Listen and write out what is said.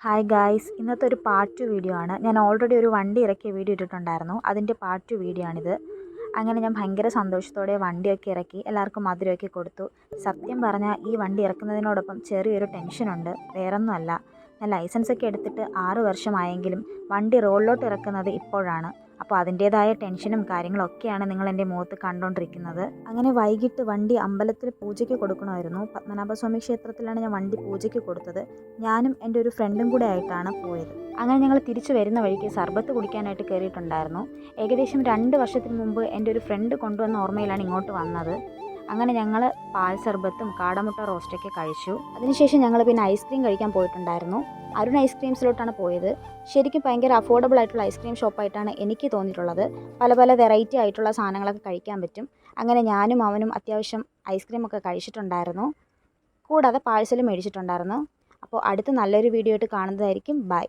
Hi guys, ഇന്നത്തെ ഒരു part 2 video ആണ്. ഞാൻ ഓൾറെഡി ഒരു വണ്ടി ഇറക്കിയ വീഡിയോ ഇട്ടിട്ടുണ്ടായിരുന്നു. അതിൻ്റെ പാർട്ട് 2 വീഡിയോ ആണിത്. അങ്ങനെ ഞാൻ ഭയങ്കര സന്തോഷത്തോടെ വണ്ടിയൊക്കെ ഇറക്കി എല്ലാവർക്കും മധുരമൊക്കെ കൊടുത്തു. സത്യം പറഞ്ഞാൽ ഈ വണ്ടി ഇറക്കുന്നതിനോടൊപ്പം ചെറിയൊരു ടെൻഷനുണ്ട്. വേറൊന്നുമല്ല, ഞാൻ ലൈസൻസൊക്കെ എടുത്തിട്ട് 6 വർഷമായെങ്കിലും വണ്ടി റോഡിലോട്ട് ഇറക്കുന്നത് ഇപ്പോഴാണ്. അപ്പോൾ അതിൻ്റേതായ ടെൻഷനും കാര്യങ്ങളൊക്കെയാണ് നിങ്ങൾ എൻ്റെ മുഖത്ത് കണ്ടുകൊണ്ടിരിക്കുന്നത്. അങ്ങനെ വൈകിട്ട് വണ്ടി അമ്പലത്തിൽ പൂജയ്ക്ക് കൊടുക്കണമായിരുന്നു. പത്മനാഭസ്വാമി ക്ഷേത്രത്തിലാണ് ഞാൻ വണ്ടി പൂജയ്ക്ക് കൊടുത്തത്. ഞാനും എൻ്റെ ഒരു ഫ്രണ്ടും കൂടെ ആയിട്ടാണ് പോയത്. അങ്ങനെ ഞങ്ങൾ തിരിച്ചു വരുന്ന വഴിക്ക് സർബത്ത് കുടിക്കാനായിട്ട് കയറിയിട്ടുണ്ടായിരുന്നു. ഏകദേശം 2 വർഷത്തിന് മുമ്പ് എൻ്റെ ഒരു ഫ്രണ്ട് കൊണ്ടുവന്ന ഓർമ്മയിലാണ് ഇങ്ങോട്ട് വന്നത്. അങ്ങനെ ഞങ്ങൾ പാൽ സർബത്തും കാടമുട്ട റോസ്റ്റൊക്കെ കഴിച്ചു. അതിനുശേഷം ഞങ്ങൾ പിന്നെ ഐസ്ക്രീം കഴിക്കാൻ പോയിട്ടുണ്ടായിരുന്നു. അരുൺ ഐസ്ക്രീംസിലോട്ടാണ് പോയത്. ശരിക്കും ഭയങ്കര അഫോർഡബിൾ ആയിട്ടുള്ള ഐസ്ക്രീം ഷോപ്പായിട്ടാണ് എനിക്ക് തോന്നിയിട്ടുള്ളത്. പല പല വെറൈറ്റി ആയിട്ടുള്ള സാധനങ്ങളൊക്കെ കഴിക്കാൻ പറ്റും. അങ്ങനെ ഞാനും അവനും അത്യാവശ്യം ഐസ്ക്രീമൊക്കെ കഴിച്ചിട്ടുണ്ടായിരുന്നു. കൂടാതെ പാഴ്സലും മേടിച്ചിട്ടുണ്ടായിരുന്നു. അപ്പോൾ അടുത്ത നല്ലൊരു വീഡിയോ ആയിട്ട് കാണുന്നതായിരിക്കും. ബൈ.